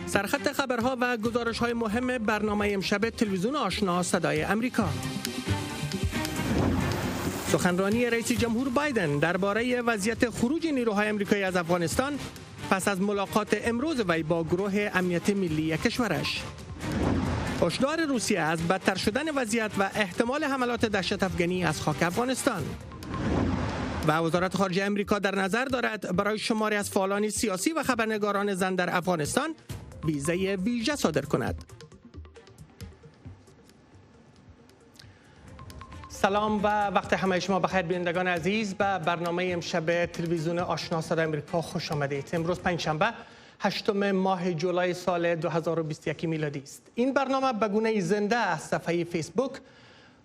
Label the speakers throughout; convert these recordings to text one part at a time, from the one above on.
Speaker 1: سرخط خبرها و گزارش‌های مهم برنامه امشب تلویزیون آشنا صدای امریکا. سخنرانی رئیس جمهور بایدن درباره وضعیت خروج نیروهای آمریکایی از افغانستان پس از ملاقات امروز وی با گروه امنیت ملی کشورش. هشدار روسیه از بدتر شدن وضعیت و احتمال حملات دهشت افغانی از خاک افغانستان. و وزارت خارجه امریکا در نظر دارد برای شماری از فعالان سیاسی و خبرنگاران زن در افغانستان ویزه ویژه صادر کند. سلام و وقت همه شما بخیر بینندگان عزیز. به برنامه امشب تلویزیون آشنا صدای امریکا خوش آمدید. امروز پنجشنبه هشتم ماه جولای سال 2021 میلادی است. این برنامه به گونه زنده از صفحه فیسبوک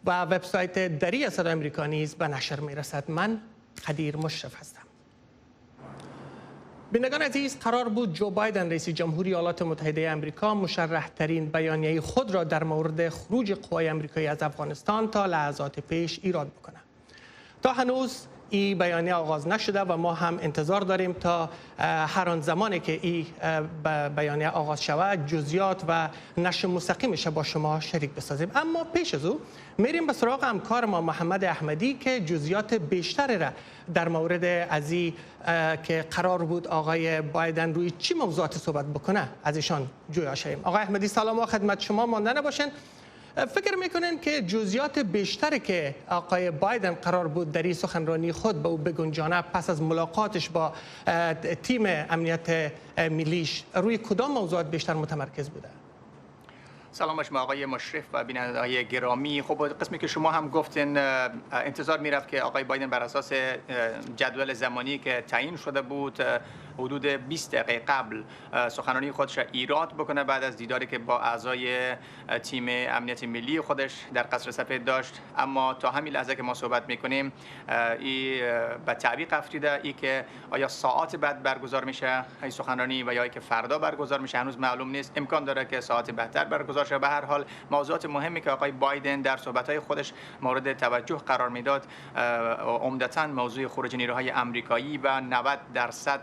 Speaker 1: و وبسایت دری صدای امریکا نیز به نشر میرسد. من خبری مشرف هستم. بینندگان عزیز، قرار بود جو بایدن رئیس جمهوری ایالات متحده آمریکا مشرح ترین بیانیه خود را در مورد خروج قوای آمریکایی از افغانستان تا لحظات پیش ایراد بکنه. تا هنوز این بیانیه آغاز نشده و ما هم انتظار داریم تا هر آن زمانی که این بیانیه آغاز شود جزئیات و نشر مستقیمش با شما شریک بسازیم. اما پیش از او میریم به سراغ همکار ما محمد احمدی که جزئیات بیشتری را در مورد ازی که قرار بود آقای بایدن روی چی موضوعات صحبت بکنه از ایشان جویا شویم. آقای احمدی سلام و خدمت شما. مانده نباشین. فکر میکنین که جزئیات بیشتری که آقای بایدن قرار بود در این سخنرانی خود به او بگنجانه پس از ملاقاتش با تیم امنیت ملیش روی کدام موضوعات بیشتر متمرکز بوده؟
Speaker 2: سلام بر شما آقای مشرف و بینندگان گرامی. خب قسمی که شما هم گفتین انتظار میرفت که آقای بایدن بر اساس جدول زمانی که تعیین شده بود حدود 20 دقیقه قبل سخنرانی خودش ایراد بکنه بعد از دیداری که با اعضای تیم امنیت ملی خودش در قصر سفید داشت. اما تا همین لحظه که ما صحبت میکنیم این به تعویق افتاده. ای که آیا ساعت بعد برگزار میشه این سخنرانی و یا که فردا برگزار میشه هنوز معلوم نیست. امکان داره که ساعت بعدتر برگزار شه. به هر حال موضوعات مهمی که آقای بایدن در صحبت‌های خودش مورد توجه قرار میداد عمدتاً موضوع خروج نیروهای آمریکایی و 90%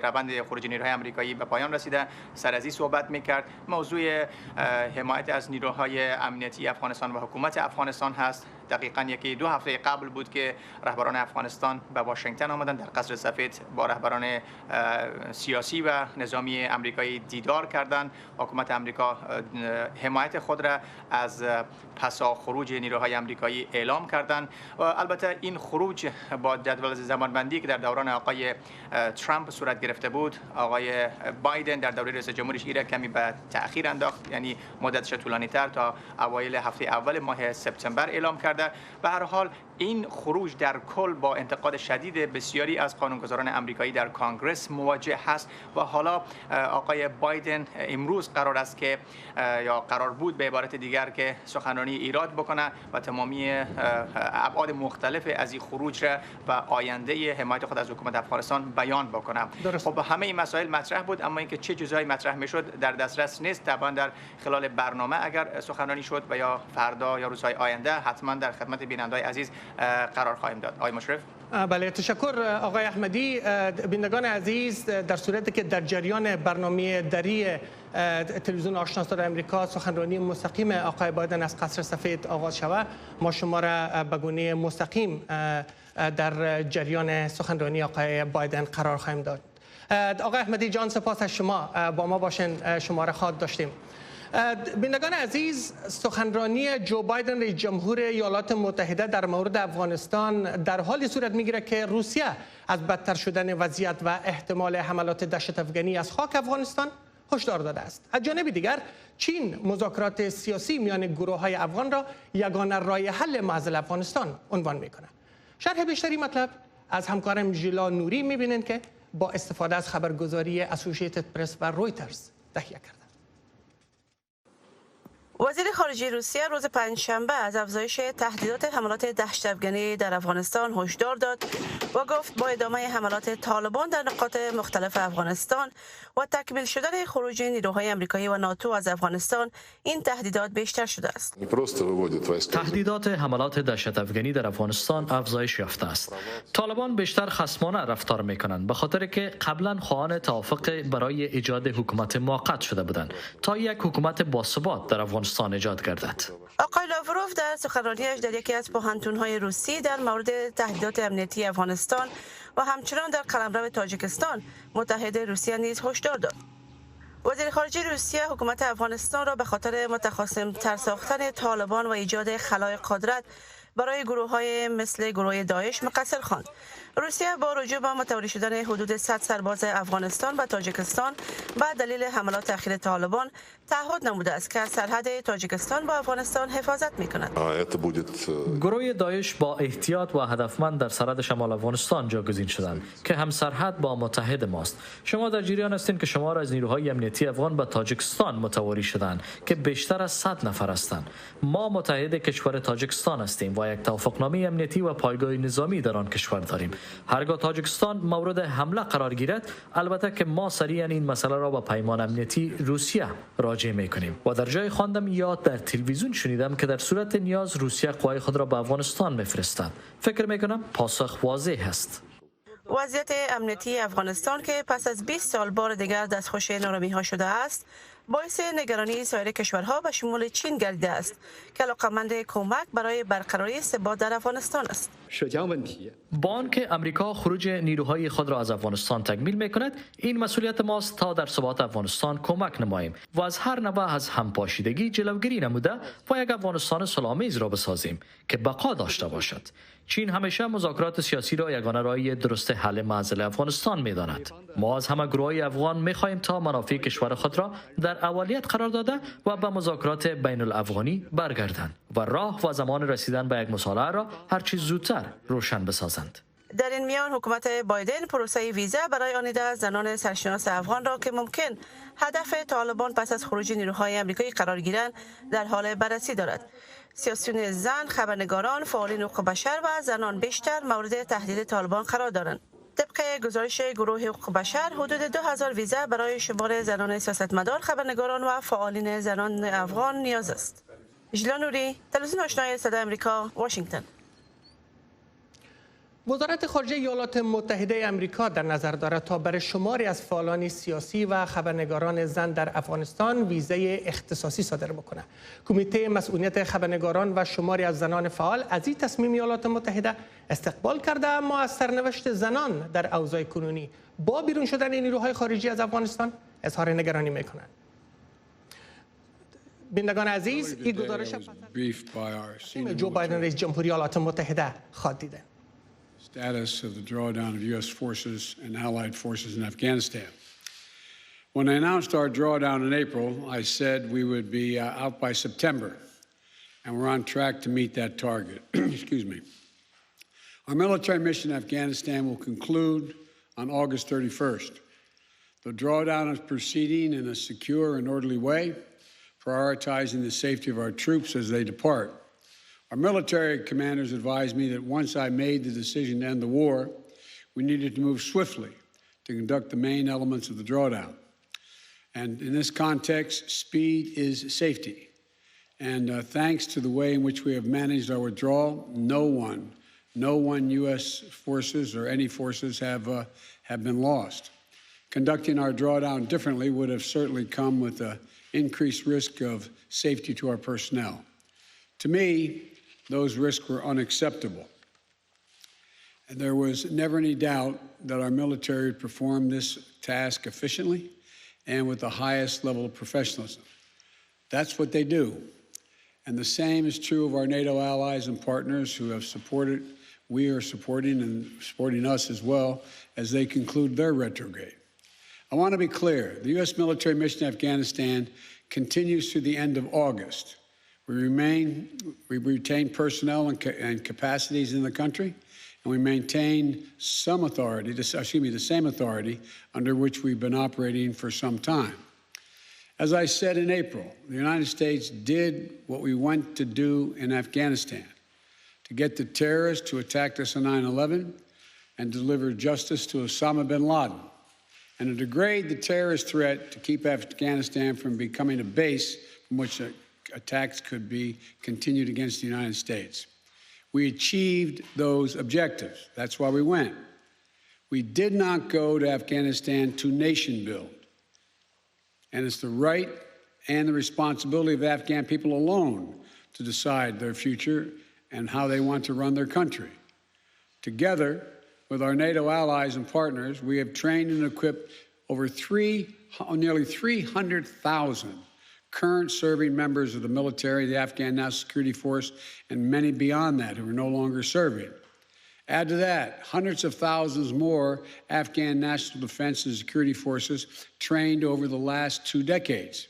Speaker 2: روند خروج نیروهای آمریکایی به پایان رسیده. سر از این صحبت میکرد. موضوع حمایت از نیروهای امنیتی افغانستان و حکومت افغانستان هست. دقیقاً یکی دو هفته قبل بود که رهبران افغانستان به واشنگتن آمدن در قصر سفید با رهبران سیاسی و نظامی آمریکایی دیدار کردند. حکومت آمریکا حمایت خود را از پسا خروج نیروهای آمریکایی اعلام کردند. البته این خروج با جدول زمانبندی که در دوران آقای ترامپ صورت گرفته بود آقای بایدن در دوره رئیس جمهوریش ایره کمی به تأخیر انداخت، یعنی مدتش طولانی تر تا اوایل هفته اول ماه سپتامبر اعلام کرده. به هر حال این خروج در کل با انتقاد شدید بسیاری از قانونگذاران آمریکایی در کنگره مواجه هست و حالا آقای بایدن امروز قرار است که یا قرار بود به عبارت دیگر که سخنرانی ایراد بکنه و تمامی ابعاد مختلف از این خروج و آینده حمایت خود از حکومت افغانستان بیان بکنه. خب همه این مسائل مطرح بود اما اینکه چه چیزایی مطرح میشد در دسترس نیست. طبعا در خلال برنامه اگر سخنرانی شد و یا فردا یا روزهای آینده حتما در خدمت بینندگان عزیز قرار خواهیم داد. آقای مشرف.
Speaker 1: بله تشکر آقای احمدی. بینندگان عزیز در صورتی که در جریان برنامه دری تلویزیون آشنا صدای امریکا سخنرانی مستقیم آقای بایدن از قصر سفید آغاز شود ما شما را به گونه مستقیم در جریان سخنرانی آقای بایدن قرار خواهیم داد. آقای احمدی جان سپاس از شما. با ما باشین. شما را خواد داشتیم. بینندگان عزیز سخنرانی جو بایدن رئیس جمهور ایالات متحده در مورد افغانستان در حالی صورت میگیره که روسیه از بدتر شدن وضعیت و احتمال حملات دهشت افغانی از خاک افغانستان هشدار داده است. از جانب دیگر چین مذاکرات سیاسی میان گروه‌های افغان را یگانه راه حل معضل افغانستان عنوان میکنه. شرح بیشتری مطلب از همکارم جولای نوری میبینید که با استفاده از خبرگزاری اسوسییتد پرس و رویترز تهیه کرده.
Speaker 3: وزیر خارجه روسیه روز پنجشنبه از افزایش تهدیدات حملات دهشت‌افکنی در افغانستان هشدار داد و گفت با ادامه حملات طالبان در نقاط مختلف افغانستان و تکمیل شدن خروج نیروهای آمریکایی و ناتو از افغانستان این تهدیدات بیشتر شده است.
Speaker 4: تهدیدات حملات دهشت‌افکنی در افغانستان افزایش یافته است. طالبان بیشتر خصمانه رفتار می‌کنند به خاطر که قبلا خواهان توافق برای ایجاد حکومت موقت شده بودند تا یک حکومت باثبات در افغانستان ایجاد گردد.
Speaker 3: آقای لاوروف در سخنرانیش در یکی از پوهنتون‌های روسی در مورد تهدیدات امنیتی افغانستان و همچنان در قلمرو تاجیکستان متحد روسیه نیز هشدار داد. وزیر خارجه روسیه حکومت افغانستان را به خاطر متخاصم‌تر ساختن طالبان و ایجاد خلای قدرت برای گروه‌های مثل گروه داعش مقصر خواند. روسیه با رجوع به متواری شدن حدود 100 سرباز افغانستان و تاجیکستان به دلیل حملات اخیر طالبان تعهد نموده است که از سرحد تاجیکستان با افغانستان حفاظت می‌کند.
Speaker 4: گروه داعش با احتیاط و هدفمند در سرحد شمال افغانستان جاگزین شدند که هم سرحد با متحد ماست. شما در جریان هستید که شمار از نیروهای امنیتی افغان به تاجیکستان متواری شدند که بیشتر از 100 نفر هستند. ما متحد کشور تاجیکستان هستیم و یک توافقنامه امنیتی و پایگاه نظامی در آن کشور داریم. هرگاه تاجیکستان مورد حمله قرار گیرد، البته که ما سریعا این مسئله را با پیمان امنیتی روسیه راجع می‌کنیم. و در جای خواندم یا در تلویزیون شنیدم که در صورت نیاز روسیه قوای خود را به افغانستان می‌فرستد. فکر می‌کنم پاسخ واضح است.
Speaker 3: وضعیت امنیتی افغانستان که پس از 20 سال بار دیگر دستخوش نارامی‌ها شده است، باعث نگرانی سایر کشورها به شمول چین گردیده است که علاقه‌مند کمک برای برقراری ثبات در افغانستان است.
Speaker 4: با آنکه امریکا خروج نیروهای خود را از افغانستان تکمیل می‌کند، این مسئولیت ماست تا در ثبات افغانستان کمک نماییم و از هر نوع از همپاشیدگی جلوگیری نموده و یک افغانستان صلح‌آمیز را بسازیم که بقا داشته باشد. چین همیشه مذاکرات سیاسی را یگانه راه درست حل معضل افغانستان می‌داند. ما از همه گروه‌های افغان می‌خواهیم تا منافع کشور خود را در اولیت قرار داده و به مذاکرات بین الافغانی برگردند و راه و زمان رسیدن به یک مصالحه را هر چیز زودتر روشن بسازند.
Speaker 3: در این میان حکومت بایدن پروسه ویزا برای آنیده زنان سرشناس افغان را که ممکن هدف طالبان پس از خروج نیروهای آمریکایی قرار گیرند در حال بررسی دارد. سیاسیون زن، خبرنگاران، فعالین حقوق بشر و زنان بیشتر مورد تهدید طالبان قرار دارند. طبق گزارش گروه حقوق بشر، حدود 2000 ویزا برای شمار زنان سیاستمدار، خبرنگاران و فعالین زنان افغان نیاز است. جولای، تلویزیون آشنا صدای امریکا، واشنگتن.
Speaker 1: وزارت خارجه ایالات متحده امریکا در نظر دارد تا برای شماری از فعالان سیاسی و خبرنگاران زن در افغانستان ویزای اختصاصی صادر بکنه. کمیته مسئولیت خبرنگاران و شماری از زنان فعال از این تصمیم ایالات متحده استقبال کرده، اما از سرنوشت زنان در اوضاع کنونی با بیرون شدن نیروهای خارجی از افغانستان اظهار نگرانی میکنند. بینندگان عزیز، این گزارش جو بایدن رئیس جمهوری ایالات متحده خواد دیده.
Speaker 5: Status of the drawdown of U.S. forces and allied forces in Afghanistan. When I announced our drawdown in April, I said we would be out by September, and we're on track to meet that target. Excuse me. Our military mission in Afghanistan will conclude on August 31st. The drawdown is proceeding in a secure and orderly way, prioritizing the safety of our troops as they depart. Our military commanders advised me that once I made the decision to end the war, we needed to move swiftly to conduct the main elements of the drawdown. And in this context, speed is safety. And thanks to the way in which we have managed our withdrawal, no one U.S. forces or any forces have been lost. Conducting our drawdown differently would have certainly come with an increased risk of safety to our personnel. To me, those risks were unacceptable. And there was never any doubt that our military would perform this task efficiently and with the highest level of professionalism. That's what they do. And the same is true of our NATO allies and partners who have supported, we are supporting and supporting us as well as they conclude their retrograde. I want to be clear, the U.S. military mission in Afghanistan continues through the end of August. We retain personnel and capacities in the country, and we maintain the same authority under which we've been operating for some time. As I said in April, the United States did what we went to do in Afghanistan, to get the terrorists who attacked us on 9/11 and deliver justice to Osama bin Laden, and to degrade the terrorist threat to keep Afghanistan from becoming a base from which attacks could be continued against the United States. We achieved those objectives. That's why we went. We did not go to Afghanistan to nation build. And it's the right and the responsibility of Afghan people alone to decide their future and how they want to run their country. Together with our NATO allies and partners, we have trained and equipped over nearly 300,000 current serving members of the military, the Afghan National Security Force, and many beyond that who are no longer serving. Add to that hundreds of thousands more Afghan national defense and security forces trained over the last 2 decades.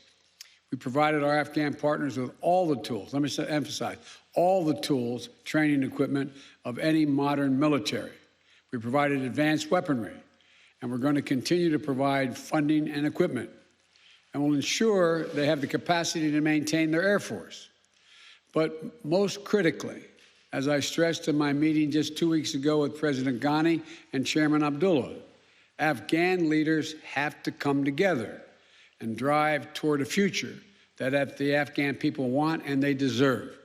Speaker 5: We provided our Afghan partners with all the tools, let me emphasize, all the tools, training, equipment of any modern military. We provided advanced weaponry, and we're going to continue to provide funding and equipment, and we'll ensure they have the capacity to maintain their Air Force. But most critically, as I stressed in my meeting just 2 weeks ago with President Ghani and Chairman Abdullah, Afghan leaders have to come together and drive toward a future that the Afghan people want and they deserve.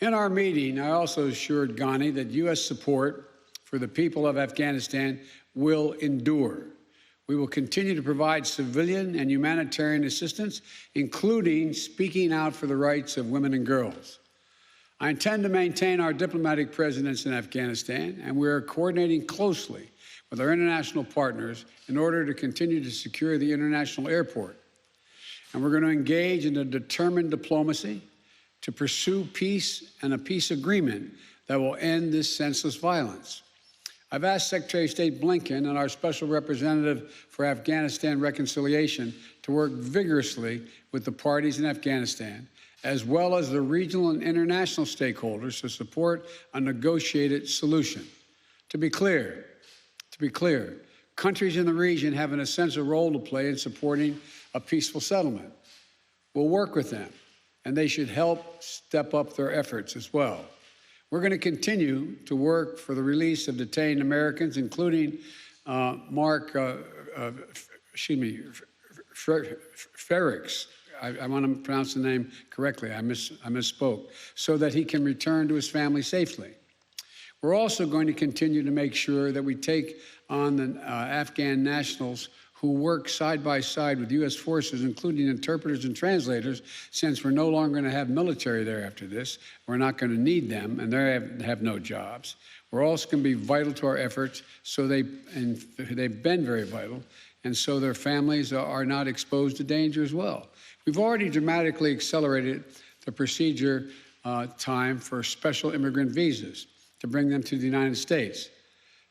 Speaker 5: In our meeting, I also assured Ghani that U.S. support for the people of Afghanistan will endure. We will continue to provide civilian and humanitarian assistance, including speaking out for the rights of women and girls. I intend to maintain our diplomatic presence in Afghanistan, and we are coordinating closely with our international partners in order to continue to secure the international airport. And we're going to engage in a determined diplomacy to pursue peace and a peace agreement that will end this senseless violence. I've asked Secretary of State Blinken and our Special Representative for Afghanistan Reconciliation to work vigorously with the parties in Afghanistan, as well as the regional and international stakeholders, to support a negotiated solution. To be clear, countries in the region have an essential role to play in supporting a peaceful settlement. We'll work with them, and they should help step up their efforts as well. We're going to continue to work for the release of detained Americans, including Mark Ferrix. I want to pronounce the name correctly. I misspoke. So that he can return to his family safely. We're also going to continue to make sure that we take on the Afghan nationals who work side by side with U.S. forces, including interpreters and translators, since we're no longer going to have military there after this. We're not going to need them, and they have no jobs. We're also going to be vital to our efforts, they've been very vital, and so their families are not exposed to danger as well. We've already dramatically accelerated the procedure time for special immigrant visas to bring them to the United States.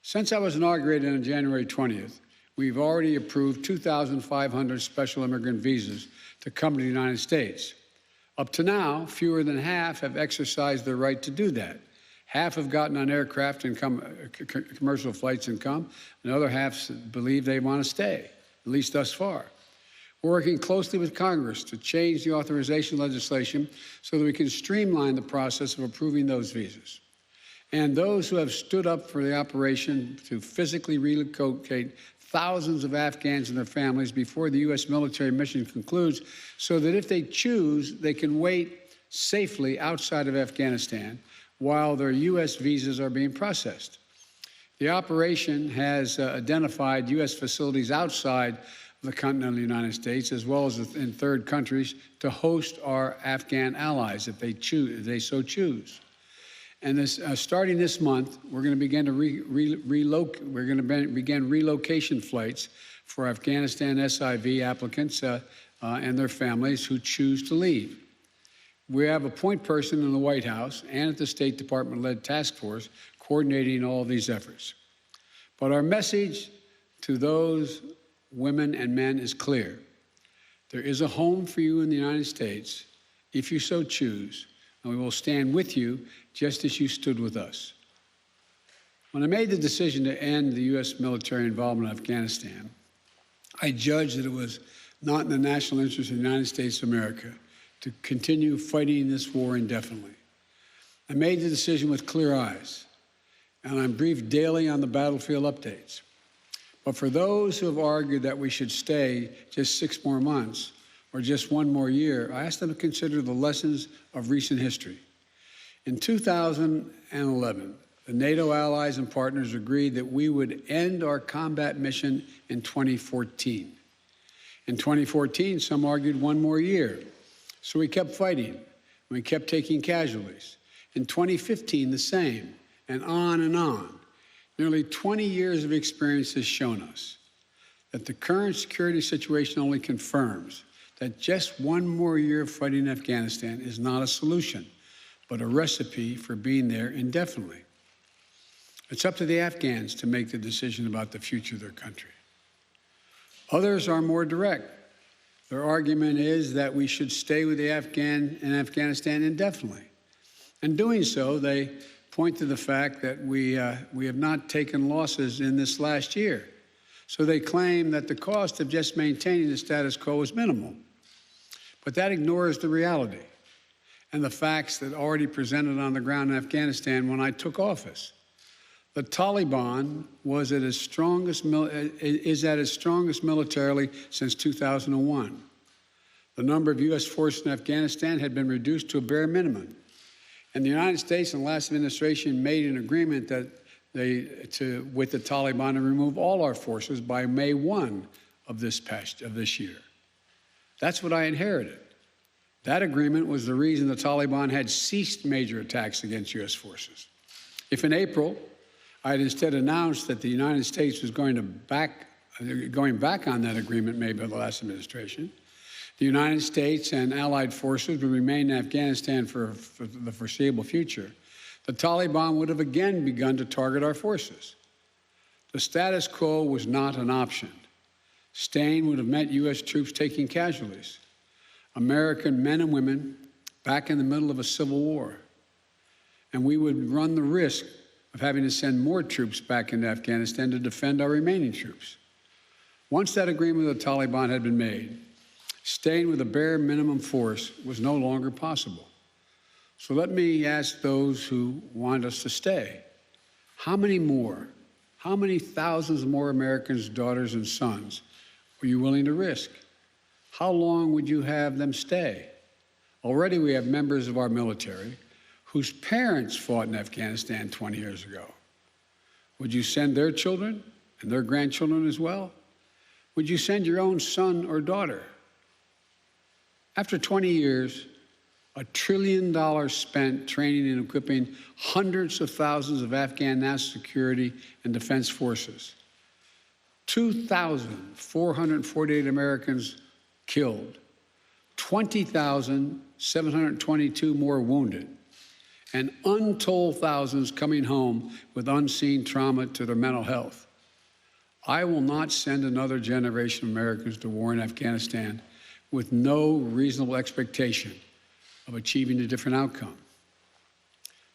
Speaker 5: Since I was inaugurated on January 20th, we've already approved 2,500 special immigrant visas to come to the United States. Up to now, fewer than half have exercised their right to do that. Half have gotten on aircraft and commercial flights and come, and the other half believe they want to stay, at least thus far. We're working closely with Congress to change the authorization legislation so that we can streamline the process of approving those visas. And those who have stood up for the operation to physically relocate thousands of Afghans and their families before the U.S. military mission concludes, so that if they choose, they can wait safely outside of Afghanistan while their U.S. visas are being processed. The operation has identified U.S. facilities outside the continental United States, as well as in third countries, to host our Afghan allies if they so choose. And starting this month, we're going to begin begin relocation flights for Afghanistan SIV applicants and their families who choose to leave. We have a point person in the White House and at the State Department-led task force coordinating all of these efforts. But our message to those women and men is clear. There is a home for you in the United States if you so choose, and we will stand with you just as you stood with us. When I made the decision to end the U.S. military involvement in Afghanistan, I judged that it was not in the national interest of the United States of America, to continue fighting this war indefinitely. I made the decision with clear eyes, and I'm briefed daily on the battlefield updates. But for those who have argued that we should stay just 6 more months or just 1 more year, I ask them to consider the lessons of recent history. In 2011, the NATO allies and partners agreed that we would end our combat mission in 2014. In 2014, some argued 1 more year. So we kept fighting, and we kept taking casualties. In 2015, the same, and on and on. Nearly 20 years of experience has shown us that the current security situation only confirms that just 1 more year of fighting Afghanistan is not a solution, but a recipe for being there indefinitely. It's up to the Afghans to make the decision about the future of their country. Others are more direct. Their argument is that we should stay with the Afghanistan indefinitely. In doing so, they point to the fact that we have not taken losses in this last year. So they claim that the cost of just maintaining the status quo is minimal. But that ignores the reality and the facts that already presented on the ground in Afghanistan when I took office. The Taliban is at its strongest militarily since 2001. The number of U.S. forces in Afghanistan had been reduced to a bare minimum. And the United States and the last administration made an agreement with the Taliban to remove all our forces by May 1 of this year. That's what I inherited. That agreement was the reason the Taliban had ceased major attacks against U.S. forces. If in April I had instead announced that the United States was going back on that agreement made by the last administration, the United States and allied forces would remain in Afghanistan for the foreseeable future, the Taliban would have again begun to target our forces. The status quo was not an option. Staying would have meant U.S. troops taking casualties, American men and women back in the middle of a civil war, and we would run the risk of having to send more troops back into Afghanistan to defend our remaining troops. Once that agreement with the Taliban had been made, staying with a bare minimum force was no longer possible. So let me ask those who want us to stay, how many thousands more Americans' daughters and sons are you willing to risk? How long would you have them stay? Already we have members of our military whose parents fought in Afghanistan 20 years ago. Would you send their children and their grandchildren as well? Would you send your own son or daughter? After 20 years, $1 trillion spent training and equipping hundreds of thousands of Afghan national security and defense forces. 2,448 Americans killed, 20,722 more wounded, and untold thousands coming home with unseen trauma to their mental health. I will not send another generation of Americans to war in Afghanistan with no reasonable expectation of achieving a different outcome.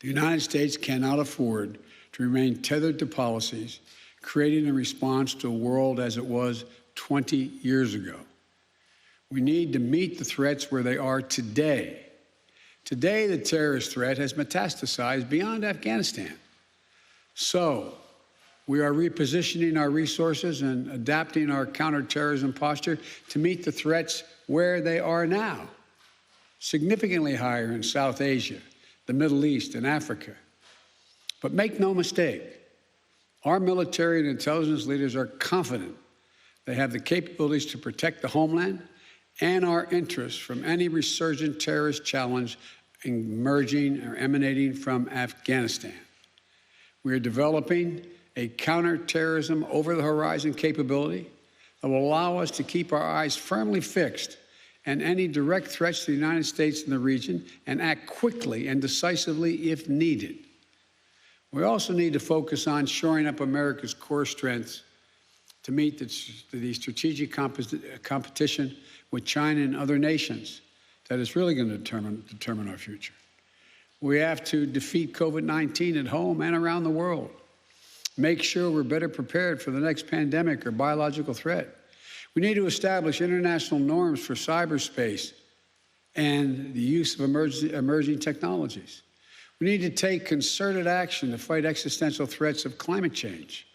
Speaker 5: The United States cannot afford to remain tethered to policies created in response to a world as it was 20 years ago. We need to meet the threats where they are today. Today, the terrorist threat has metastasized beyond Afghanistan. So, we are repositioning our resources and adapting our counterterrorism posture to meet the threats where they are now, significantly higher in South Asia, the Middle East, and Africa. But make no mistake, our military and intelligence leaders are confident they have the capabilities to protect the homeland and our interests from any resurgent terrorist challenge emerging or emanating from Afghanistan. We are developing a counterterrorism over-the-horizon capability that will allow us to keep our eyes firmly fixed on any direct threats to the United States and the region and act quickly and decisively if needed. We also need to focus on shoring up America's core strengths to meet the strategic competition with China and other nations that is really going to determine our future. We have to defeat COVID-19 at home and around the world. Make sure we're better prepared for the next pandemic or biological threat. We need to establish international norms for cyberspace and the use of emerging technologies. We need to take concerted action to fight existential threats of climate change.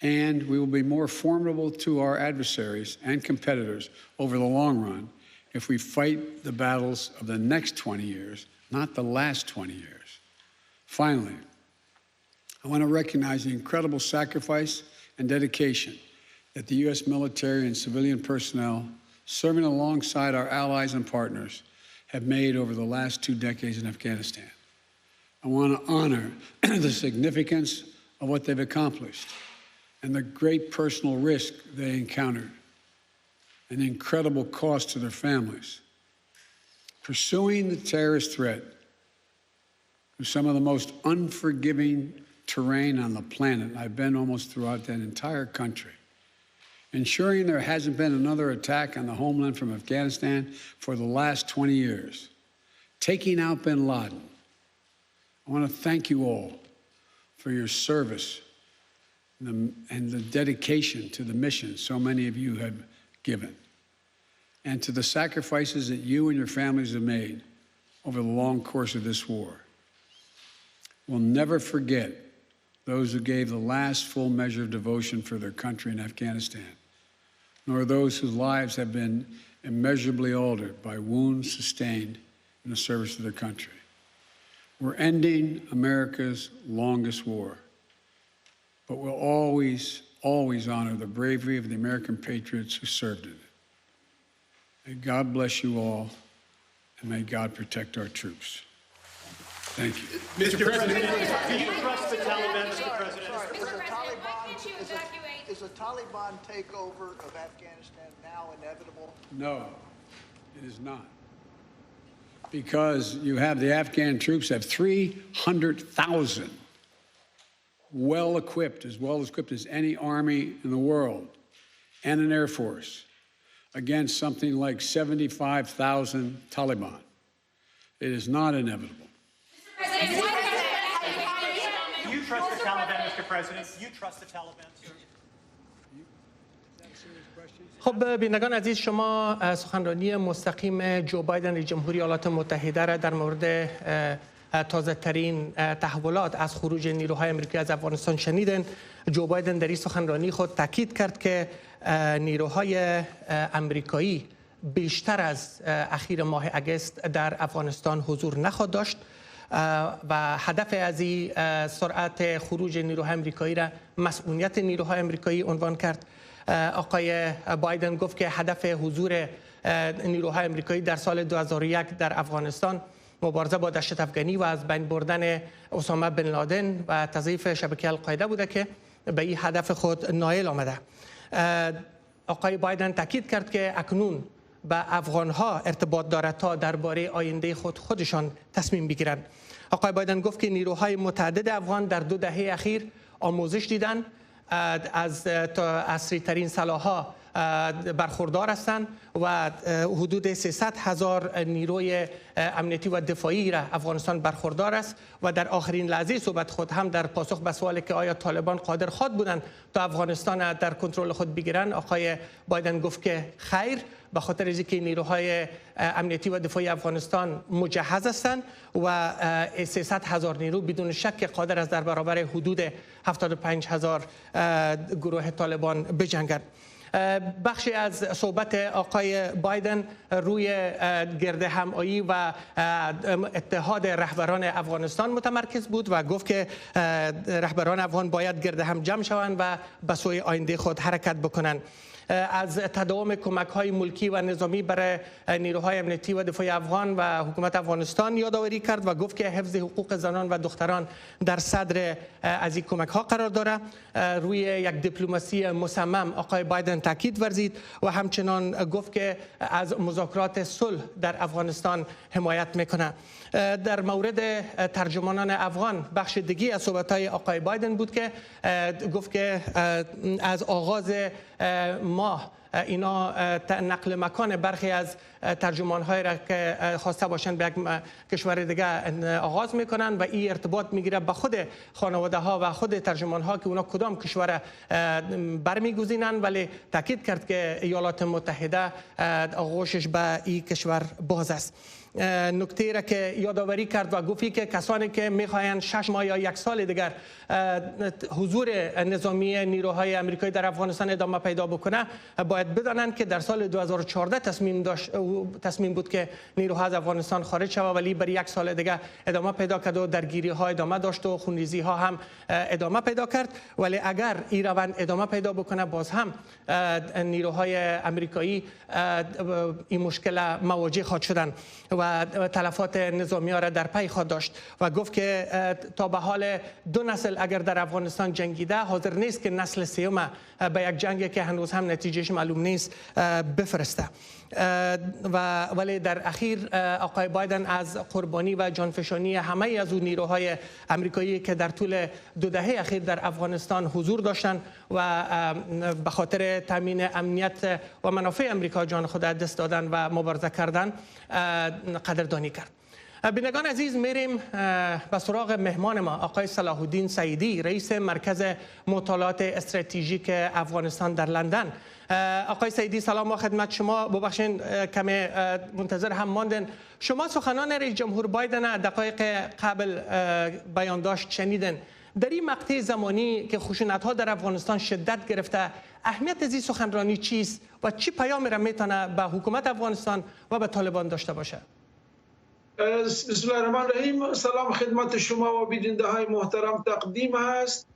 Speaker 5: And we will be more formidable to our adversaries and competitors over the long run if we fight the battles of the next 20 years, not the last 20 years. Finally, I want to recognize the incredible sacrifice and dedication that the U.S. military and civilian personnel serving alongside our allies and partners have made over the last 2 decades in Afghanistan. I want to honor the significance of what they've accomplished and the great personal risk they encountered and the incredible cost to their families. Pursuing the terrorist threat through some of the most unforgiving terrain on the planet. I've been almost throughout that entire country. Ensuring there hasn't been another attack on the homeland from Afghanistan for the last 20 years. Taking out bin Laden. I want to thank you all for your service and the dedication to the mission so many of you have given, and to the sacrifices that you and your families have made over the long course of this war. We'll never forget those who gave the last full measure of devotion for their country in Afghanistan, nor those whose lives have been immeasurably altered by wounds sustained in the service of their country. We're ending America's longest war, but we'll always, always honor the bravery of the American patriots who served in it. May God bless you all, and may God protect our troops. Thank you.
Speaker 6: Mr. President, do you trust the Taliban, Mr. President?
Speaker 7: Is a Taliban takeover of Afghanistan now inevitable?
Speaker 5: No, it is not. Because you have the Afghan troops have 300,000 well-equipped as any army in the world, and an air force against something like 75,000 Taliban. It is not inevitable.
Speaker 6: Do you trust the Taliban, Mr. President? Do you trust the Taliban, sir?
Speaker 1: خب بینندگان عزیز، شما سخنرانی مستقیم جو بایدن رئیس جمهوری ایالات متحده را در مورد تازه ترین تحولات از خروج نیروهای امریکایی از افغانستان شنیدن. جو بایدن در این سخنرانی خود تاکید کرد که نیروهای امریکایی بیشتر از اخیر ماه اگست در افغانستان حضور نخواهد داشت و هدف از این سرعت خروج نیروهای امریکایی را مسئولیت نیروهای امریکایی عنوان کرد. آقای بایدن گفت که هدف حضور نیروهای امریکایی در سال 2001 در افغانستان مبارزه با دهشت افغانی و از بین بردن اسامه بن لادن و تضعیف شبکه القاعده بوده که به این هدف خود نائل آمده. آقای بایدن تاکید کرد که اکنون به افغانها ارتباط دارد تا درباره آینده خودشان تصمیم بگیرند. آقای بایدن گفت که نیروهای متعدد افغان در 2 دهه اخیر آموزش دیدن، از عصری ترین سلاح‌ها برخوردار هستند و حدود 300,000 نیروی امنیتی و دفاعی را افغانستان برخوردار است و در آخرین لحظه صحبت خود هم در پاسخ به سوالی که آیا طالبان قادر خود بودند تا افغانستان در کنترل خود بگیرند، آقای بایدن گفت که خیر، به خاطر اینکه نیروهای امنیتی و دفاعی افغانستان مجهز هستند و 300,000 نیرو بدون شک قادر است در برابر حدود 75,000 گروه طالبان بجنگند. بخشی از صحبت آقای بایدن روی گرد همایی و اتحاد رهبران افغانستان متمرکز بود و گفت که رهبران افغان باید گرد هم جمع شوند و به سوی آینده خود حرکت بکنند. از تداوم کمک‌های ملکی و نظامی برای نیروهای امنیتی و دفاعی افغان و حکومت افغانستان یادآوری کرد و گفت که حفظ حقوق زنان و دختران در صدر از این کمک‌ها قرار دارد. روی یک دیپلماسی مصمم آقای بایدن تاکید ورزید و همچنان گفت که از مذاکرات صلح در افغانستان حمایت میکنه. در مورد ترجمانان افغان بخش دیگی از صحبت‌های آقای بایدن بود که گفت که از آغاز ماه اینا نقل مکان برخی از ترجمان‌های را که خواسته باشند به یک کشور دیگه آغاز میکنن و این ارتباط میگیره به خود خانواده ها و خود ترجمان ها که اونا کدام کشور برمیگزینن، ولی تاکید کرد که ایالات متحده آغوشش به این کشور باز است. نکته را که یادآوری کرد و گفتی که کسانی که میخواهند 6 ماه یا 1 سال دیگر حضور نظامی نیروهای امریکایی در افغانستان ادامه پیدا بکنه باید بدانند که در سال 2014 تصمیم بود که نیروها از افغانستان خارج شود، ولی برای 1 سال دیگر ادامه پیدا کرد و درگیری ها ادامه داشت و خونریزی ها هم ادامه پیدا کرد. ولی اگر این روند ادامه پیدا بکنه باز هم نیروهای امریکایی این مشکل مواجه خواهد شدن و تلفات نظامی ها را در پی خواهد داشت و گفت که تا به حال 2 نسل اگر در افغانستان جنگیده حاضر نیست که نسل سیوم به یک جنگی که هنوز هم نتیجهش معلوم نیست بفرسته. ولی در اخیر آقای بایدن از قربانی و جانفشانی همه از اون نیروهای امریکایی که در طول 2 دهه اخیر در افغانستان حضور داشتن و به خاطر تامین امنیت و منافع امریکا جان خود دست دادن و مبارزه کردن قدردانی کرد. بینندگان عزیز، میریم به سراغ مهمان ما آقای صلاح الدین سعیدی، رئیس مرکز مطالعات استراتژیک افغانستان در لندن. آقای سعیدی سلام و خدمت شما. ببخشید کمی منتظر هم ماندن. شما سخنان رئیس جمهور بایدن دقایق قبل بیان داشت شنیدن. در این مقطع زمانی که خشونت‌ها در افغانستان شدت گرفته، اهمیت از این سخنرانی چیست و چی پیامی را میتونه به حکومت افغانستان و به طالبان داشته باشه؟
Speaker 8: بسم الله الرحمن الرحیم. سلام خدمت شما و بیننده های محترم تقدیم است.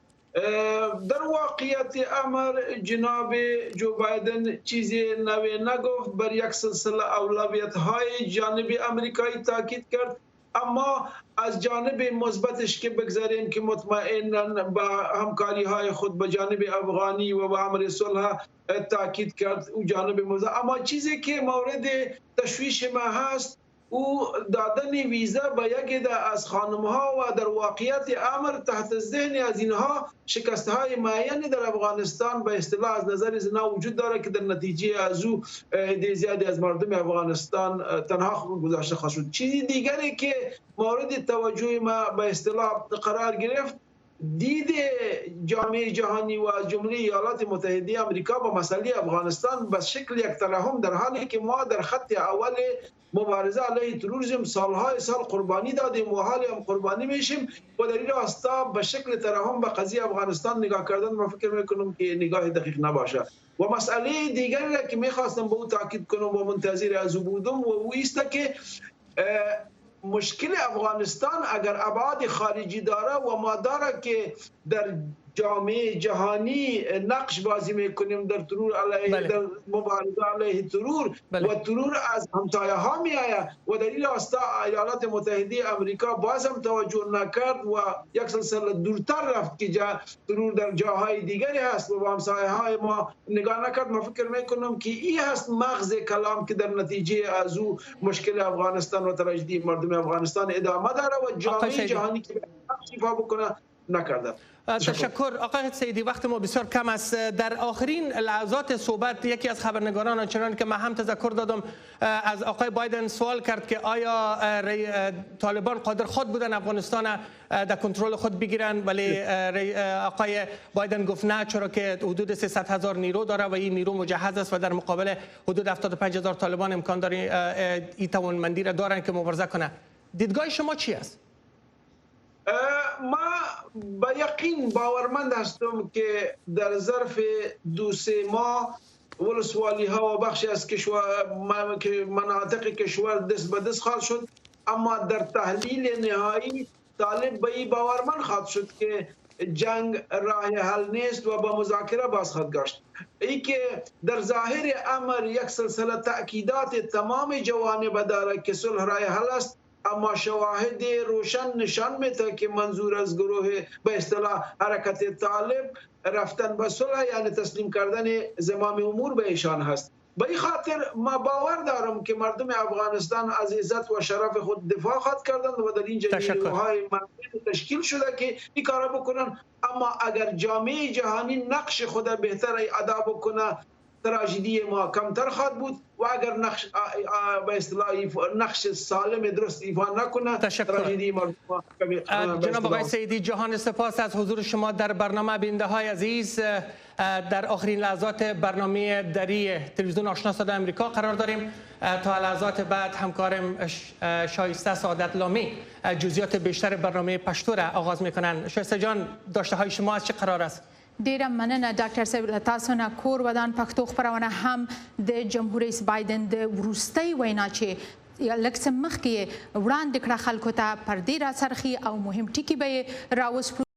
Speaker 8: در واقعیت امر جناب جو بایدن چیزی نوی نگفت، بر یک سلسله اولویت های جانب امریکایی تاکید کرد، اما از جانب مثبتش که بگذاریم که مطمئنا با همکاری های خود به جانب افغانی و به امر صلح تاکید کرد او جانب مثبت. اما چیزی که مورد تشویش ما هست او دادن ویزا به یک از خانم‌ها و در واقعیت امر تحت ذهن از اینها شکست‌های معینی در افغانستان به اصطلاح از نظر زنا وجود داره که در نتیجه از او زیادی از مردم افغانستان تنها گذاشته خواهد شد. چیزی دیگری که مورد توجه ما به اصطلاح قرار گرفت دید جامعه جهانی و از جمله ایالات متحده آمریکا با مسئله افغانستان به شکل یک ترحم، در حالی که ما در خط اول مبارزه علیه تروریسم سالهای سال قربانی دادیم و حالی هم قربانی میشیم و در این راستا به شکل ترحم به قضیه افغانستان نگاه کردن من فکر میکنم که نگاه دقیق نباشه. و مسئله دیگری را که میخواستم به او تاکید کنم و منتظر از او بودم و او است که مشکل افغانستان اگر ابعاد خارجی داره و ما داره که در جامعه جهانی نقش بازی میکنیم در ترور علیه در مبارزه علیه ترور و ترور از همسایه ها می آید و در این راستا ایالات متحده آمریکا باز هم توجه نکرد و یک سلسله دورتر رفت که ترور در جاهای دیگری هست و با همسایه های ما نگاه نکرد. من فکر میکنم که این هست مغز کلام که در نتیجه از او مشکل افغانستان و تراژدی مردم افغانستان ادامه داره و جامعه جهانی که شفا بکنه نکرده.
Speaker 1: تشکر آقای سعیدی. وقت ما بسیار کم است. در آخرین لحظات صحبت یکی از خبرنگاران آنچنان که من هم تذکر دادم از آقای بایدن سوال کرد که آیا طالبان قادر خود بودن افغانستان در کنترل خود بگیرن، ولی آقای بایدن گفت نه، چرا که حدود 300,000 نیرو داره و این نیرو مجهز است و در مقابل حدود 75,000 طالبان امکان داره این توانمندی را دارن که مبارزه کنه. دیدگاه شما چی است؟
Speaker 8: ما با یقین باورمند هستم که در ظرف 2-3 ماه ولسوالی ها و بخشی از مناطق کشور دست به دست خواهد شد، اما در تحلیل نهایی طالب به این باورمند خواهد شد که جنگ راه حل نیست و با مذاکره باز خواهد گشت. ای که در ظاهر امر یک سلسله تأکیدات تمام جوانب داره که صلح راه حل است، اما شواهد روشن نشان میده که منظور از گروه به اصطلاح حرکت طالب رفتن به صلح یعنی تسلیم کردن زمام امور به ایشان هست. به این خاطر ما باور دارم که مردم افغانستان از عزت و شرف خود دفاع خواهد کردند و در این نیروهای مرکزی تشکیل شده که این کارا بکنن. اما اگر جامعه جهانی نقش خود بهتر ادا بکنه تراژدی ما کمتر خواهد بود و اگر نقش به اصطلاح نقش سالم درست ایفا نکنه تراژدی مردم
Speaker 1: جناب آقای سیدی، جهان سپاس از حضور شما در برنامه. بیننده های عزیز، در آخرین لحظات برنامه دری تلویزیون آشنا صدای امریکا قرار داریم. تا لحظات بعد همکارم شایسته سعادت لامی جزئیات بیشتر برنامه پشتو را آغاز میکنن. شایسته جان، داشته های شما از چه قرار است؟
Speaker 9: ډیره مننه ډاکټر صاحب، تاسو نه کور ودان پښتو خبرونه هم د جمهور رئیس بایدن د وروستۍ وینا چې لږ څه مخکې وړاندې کړه خلکو ته پر دې راڅرخي او مهم ټکي به یې راوسپړو.